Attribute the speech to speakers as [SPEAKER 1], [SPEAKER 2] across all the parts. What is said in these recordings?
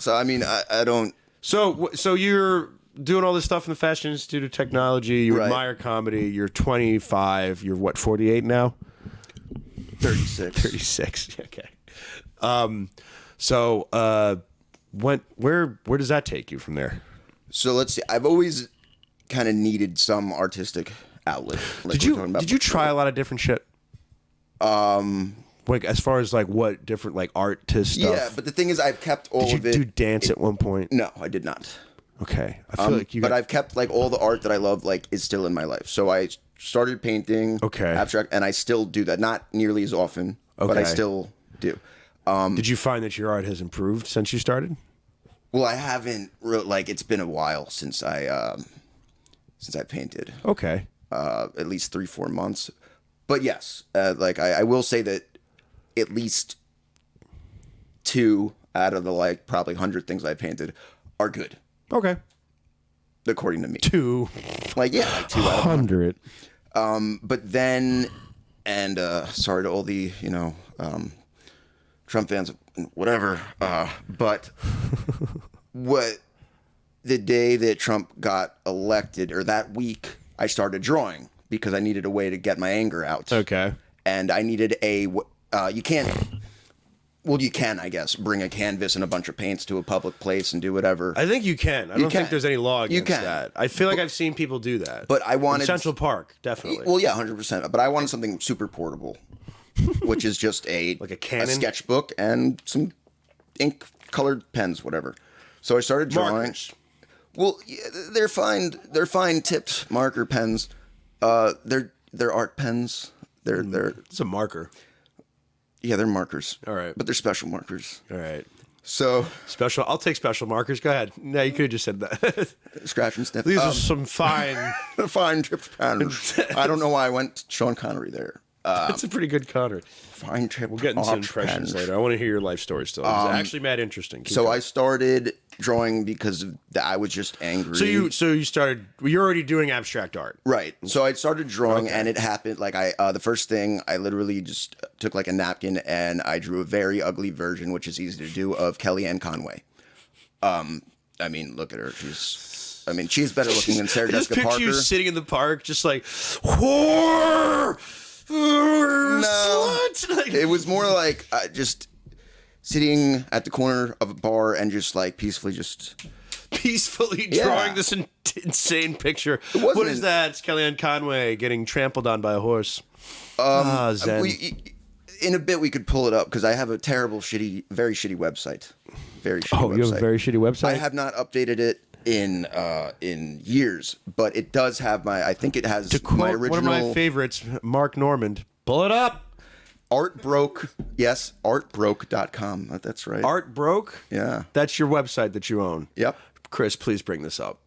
[SPEAKER 1] So I mean, I don't.
[SPEAKER 2] So you're doing all this stuff in the Fashion Institute of Technology. You admire comedy. You're 25. You're what, 48 now?
[SPEAKER 1] 36.
[SPEAKER 2] 36. Okay. So where does that take you from there?
[SPEAKER 1] So let's see. I've always kind of needed some artistic outlet. Like
[SPEAKER 2] Did you try a lot of different shit? Like as far as like what different like artist stuff?
[SPEAKER 1] Yeah, but the thing is, I've kept all of it.
[SPEAKER 2] Did you do dance at one point?
[SPEAKER 1] No, I did not.
[SPEAKER 2] Okay, I feel like you.
[SPEAKER 1] But I've kept like all the art that I love, like is still in my life. So I started painting, abstract, and I still do that. Not nearly as often, but I still do.
[SPEAKER 2] Did you find that your art has improved since you started?
[SPEAKER 1] Well, I haven't like it's been a while since I painted.
[SPEAKER 2] Okay,
[SPEAKER 1] at least 3-4 months. But yes, like I will say that at least 2 out of the like probably 100 things I painted are good.
[SPEAKER 2] Okay.
[SPEAKER 1] According to me.
[SPEAKER 2] 2.
[SPEAKER 1] Like, yeah, like 2 out of
[SPEAKER 2] 100.
[SPEAKER 1] But then, and sorry to all the, Trump fans, whatever, but what the day that Trump got elected, or that week, I started drawing because I needed a way to get my anger out.
[SPEAKER 2] Okay.
[SPEAKER 1] And I needed you can, I guess, bring a canvas and a bunch of paints to a public place and do whatever.
[SPEAKER 2] I think you can. I don't think there's any law against that. I feel like I've seen people do that.
[SPEAKER 1] But I wanted...
[SPEAKER 2] In Central Park, definitely.
[SPEAKER 1] Well, yeah, 100%. But I wanted something super portable, which is just like a
[SPEAKER 2] Canon?
[SPEAKER 1] a sketchbook and some ink-colored pens, whatever. So I started drawing.
[SPEAKER 2] Markers.
[SPEAKER 1] Well, yeah, they're fine. They're fine tipped marker pens. They're art pens.
[SPEAKER 2] It's a marker.
[SPEAKER 1] Yeah, they're markers.
[SPEAKER 2] All right.
[SPEAKER 1] But they're special markers.
[SPEAKER 2] All right.
[SPEAKER 1] So
[SPEAKER 2] special. I'll take special markers. Go ahead. No, you could have just said that.
[SPEAKER 1] Scratch and sniff.
[SPEAKER 2] These are some fine,
[SPEAKER 1] fine tipped pens. I don't know why I went Sean Connery there.
[SPEAKER 2] That's a pretty good Connery.
[SPEAKER 1] Fine tipped.
[SPEAKER 2] We'll get into impressions later. I want to hear your life story still. It's actually mad interesting. Keep going.
[SPEAKER 1] I started drawing because I was just angry.
[SPEAKER 2] So you started. You're already doing abstract art,
[SPEAKER 1] right? So I started drawing, and it happened. Like the first thing, I literally just took like a napkin and I drew a very ugly version, which is easy to do, of Kellyanne Conway. I mean, look at her. She's better looking than Sarah Jessica Parker.
[SPEAKER 2] Picture you sitting in the park, just like whore.
[SPEAKER 1] No, it was more like just sitting at the corner of a bar and just like peacefully
[SPEAKER 2] drawing this insane picture. What is that? It's Kellyanne Conway getting trampled on by a horse. Zen.
[SPEAKER 1] In a bit we could pull it up because I have a terrible, very shitty website. Very shitty website.
[SPEAKER 2] You have a very shitty website?
[SPEAKER 1] I have not updated it in years, but it does have my. I think it has my original.
[SPEAKER 2] One of my favorites, Mark Normand. Pull it up.
[SPEAKER 1] Art broke. Yes, artbroke.com. That's right.
[SPEAKER 2] Art broke?
[SPEAKER 1] Yeah.
[SPEAKER 2] That's your website that you own.
[SPEAKER 1] Yep.
[SPEAKER 2] Chris, please bring this up.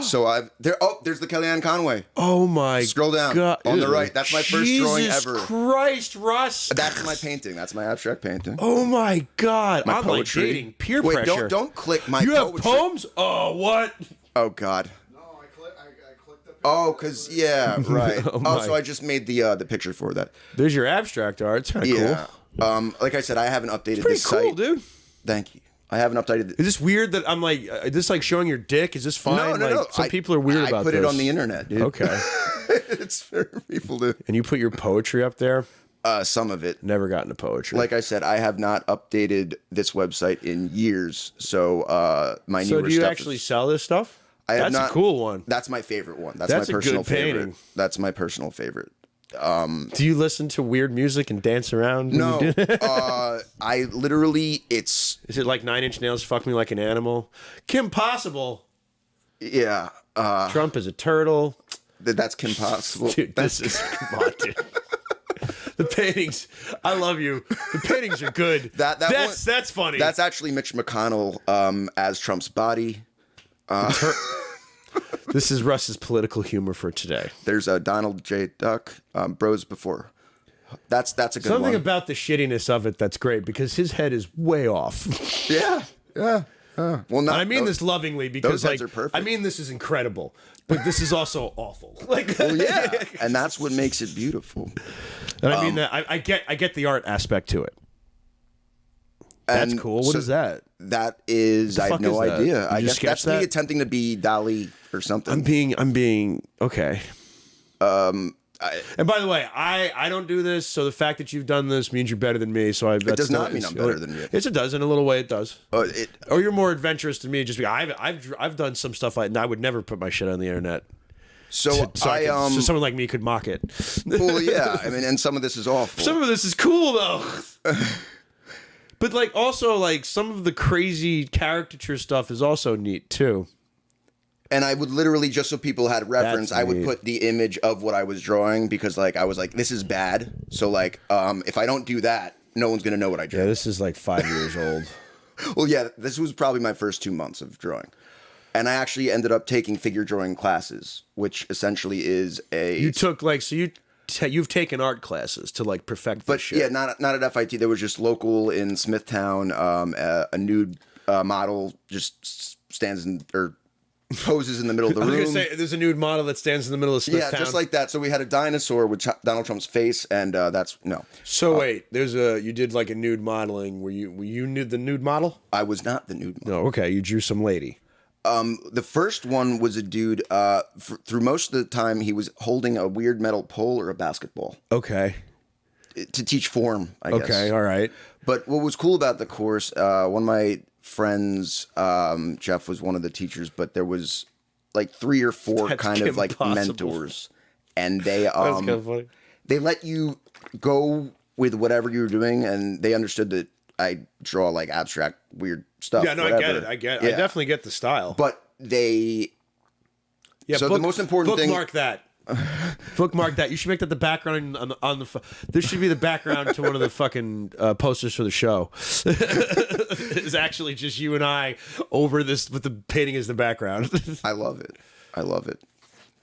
[SPEAKER 1] So there's the Kellyanne Conway.
[SPEAKER 2] Oh my!
[SPEAKER 1] Scroll down on the right. That's my first drawing ever.
[SPEAKER 2] Jesus Christ, Russ!
[SPEAKER 1] That's my painting. That's my abstract painting.
[SPEAKER 2] Oh my God!
[SPEAKER 1] My
[SPEAKER 2] I'm
[SPEAKER 1] poetry.
[SPEAKER 2] like dating peer pressure.
[SPEAKER 1] Don't click my.
[SPEAKER 2] You have
[SPEAKER 1] poetry.
[SPEAKER 2] poems? Oh what?
[SPEAKER 1] Oh God.
[SPEAKER 3] No, I clicked the.
[SPEAKER 1] Oh, cause right. So I just made the picture for that.
[SPEAKER 2] There's your abstract art. It's kind of
[SPEAKER 1] cool. Like I said, I haven't updated
[SPEAKER 2] this
[SPEAKER 1] site.
[SPEAKER 2] Pretty cool, dude.
[SPEAKER 1] Thank you. I haven't updated.
[SPEAKER 2] Is this weird that I'm like, is this like showing your dick? Is this fine?
[SPEAKER 1] No.
[SPEAKER 2] Some people are weird about this.
[SPEAKER 1] I put it on the internet, dude.
[SPEAKER 2] Okay.
[SPEAKER 1] It's for people to.
[SPEAKER 2] And you put your poetry up there?
[SPEAKER 1] Some of it.
[SPEAKER 2] Never got into poetry.
[SPEAKER 1] Like I said, I have not updated this website in years. So my newer stuff.
[SPEAKER 2] So do you actually sell this stuff? That's a cool one.
[SPEAKER 1] That's my favorite one. That's
[SPEAKER 2] my personal
[SPEAKER 1] favorite.
[SPEAKER 2] Painting.
[SPEAKER 1] That's my personal favorite.
[SPEAKER 2] Do you listen to weird music and dance around?
[SPEAKER 1] No. I literally,
[SPEAKER 2] Is it like 9 Inch Nails, Fuck Me Like an Animal? Kim Possible.
[SPEAKER 1] Yeah.
[SPEAKER 2] Trump is a turtle.
[SPEAKER 1] That's Kim Possible.
[SPEAKER 2] Dude, come on, dude. The paintings, I love you. The paintings are good. That's funny.
[SPEAKER 1] That's actually Mitch McConnell as Trump's body.
[SPEAKER 2] This is Russ's political humor for today.
[SPEAKER 1] There's a Donald J. Duck, Bros Before. That's a good one.
[SPEAKER 2] Something about the shittiness of it that's great because his head is way off.
[SPEAKER 1] Yeah. Well,
[SPEAKER 2] I mean this lovingly because
[SPEAKER 1] those heads are perfect.
[SPEAKER 2] I mean this is incredible, but this is also awful.
[SPEAKER 1] Well, yeah, and that's what makes it beautiful.
[SPEAKER 2] And I mean that I get the art aspect to it. That's cool. What is that?
[SPEAKER 1] That is, I have no idea. I guess that's me
[SPEAKER 2] that?
[SPEAKER 1] attempting to be Dali or something.
[SPEAKER 2] I'm being okay. And by the way, I don't do this, so the fact that you've done this means you're better than me. So it
[SPEAKER 1] does not mean I'm better than you.
[SPEAKER 2] It does in a little way. It does. Or you're more adventurous than me. Just because I've done some stuff like, and I would never put my shit on the internet.
[SPEAKER 1] So
[SPEAKER 2] so someone like me could mock it.
[SPEAKER 1] Well, yeah. I mean, and some of this is awful.
[SPEAKER 2] Some of this is cool though. But like also like some of the crazy caricature stuff is also neat too.
[SPEAKER 1] And I would literally, just so people had reference, I would put the image of what I was drawing because, like, I was like, this is bad. So, like, if I don't do that, no one's going to know what I drew.
[SPEAKER 2] Yeah, this is like 5 years old.
[SPEAKER 1] Well, yeah, this was probably my first 2 months of drawing. And I actually ended up taking figure drawing classes, which essentially is a...
[SPEAKER 2] You took, like, so you've taken art classes to, like, perfect this shit.
[SPEAKER 1] Yeah, not at FIT. There was just local in Smithtown, a nude model just stands in... or poses in the middle of the room.
[SPEAKER 2] I was going to say, there's a nude model that stands in the middle of Smithtown.
[SPEAKER 1] Yeah, just like that. So we had a dinosaur with Donald Trump's face, and that's no.
[SPEAKER 2] So wait, you did like a nude modeling. Were you the nude model?
[SPEAKER 1] I was not the nude model.
[SPEAKER 2] No, okay, you drew some lady.
[SPEAKER 1] The first one was a dude. Through most of the time, he was holding a weird metal pole or a basketball.
[SPEAKER 2] Okay.
[SPEAKER 1] To teach form, I guess.
[SPEAKER 2] Okay, all right.
[SPEAKER 1] But what was cool about the course, one of my friends, Jeff was one of the teachers, but there was like 3 or 4
[SPEAKER 2] That's
[SPEAKER 1] kind of like
[SPEAKER 2] impossible.
[SPEAKER 1] mentors, and they
[SPEAKER 2] That's kind of funny.
[SPEAKER 1] They let you go with whatever you were doing, and they understood that I draw like abstract weird stuff.
[SPEAKER 2] Yeah, no,
[SPEAKER 1] whatever.
[SPEAKER 2] I get it.
[SPEAKER 1] Yeah.
[SPEAKER 2] I definitely get the style.
[SPEAKER 1] But they...
[SPEAKER 2] Yeah,
[SPEAKER 1] so the most important thing...
[SPEAKER 2] Bookmark that. Bookmark that. You should make that the background on the. This should be the background to one of the fucking posters for the show. It's actually just you and I over this with the painting as the background.
[SPEAKER 1] I love it. I love it.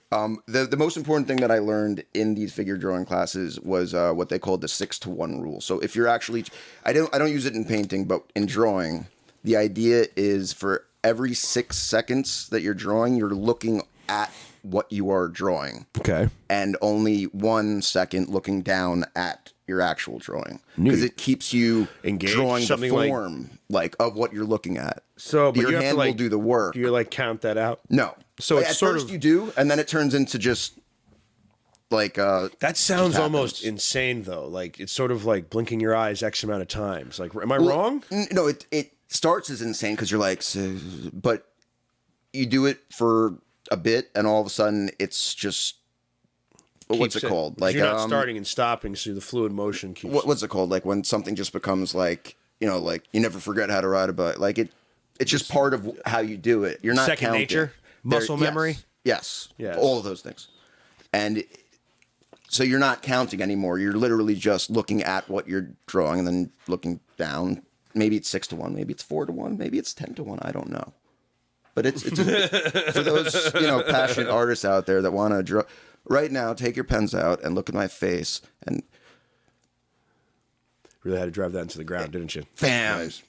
[SPEAKER 1] The most important thing that I learned in these figure drawing classes was what they called the 6-to-1 rule. So if you're actually, I don't use it in painting, but in drawing, the idea is for every 6 seconds that you're drawing, you're looking at what you are drawing. Okay. And only 1 second looking down at your actual drawing. Because it keeps you
[SPEAKER 2] engaged,
[SPEAKER 1] drawing the form like of what you're looking at.
[SPEAKER 2] So but
[SPEAKER 1] your
[SPEAKER 2] you
[SPEAKER 1] hand
[SPEAKER 2] have to, like,
[SPEAKER 1] will do the work.
[SPEAKER 2] Do you like count that out?
[SPEAKER 1] No.
[SPEAKER 2] So it's
[SPEAKER 1] at
[SPEAKER 2] sort
[SPEAKER 1] first
[SPEAKER 2] of,
[SPEAKER 1] you do, and then it turns into just like
[SPEAKER 2] that sounds almost insane though. Like it's sort of like blinking your eyes X amount of times. Like, am I wrong?
[SPEAKER 1] No, it starts as insane because you're like, but you do it for a bit, and all of a sudden it's just what's it called?
[SPEAKER 2] Like you're not starting and stopping, so the fluid motion keeps.
[SPEAKER 1] What's it called? Like when something just becomes like, you know, like you never forget how to ride a bike. Like it's just part of how you do it. You're not
[SPEAKER 2] second
[SPEAKER 1] counting.
[SPEAKER 2] nature, muscle memory.
[SPEAKER 1] Yes, all of those things, and so you're not counting anymore. You're literally just looking at what you're drawing and then looking down. Maybe it's 6-to-1, maybe it's 4-to-1, maybe it's 10-to-1. I don't know. But it's for those, you know, passionate artists out there that want to draw. Right now, take your pens out and look at my face and
[SPEAKER 2] really had to drive that into the ground, didn't you?
[SPEAKER 1] Bam.
[SPEAKER 2] Nice.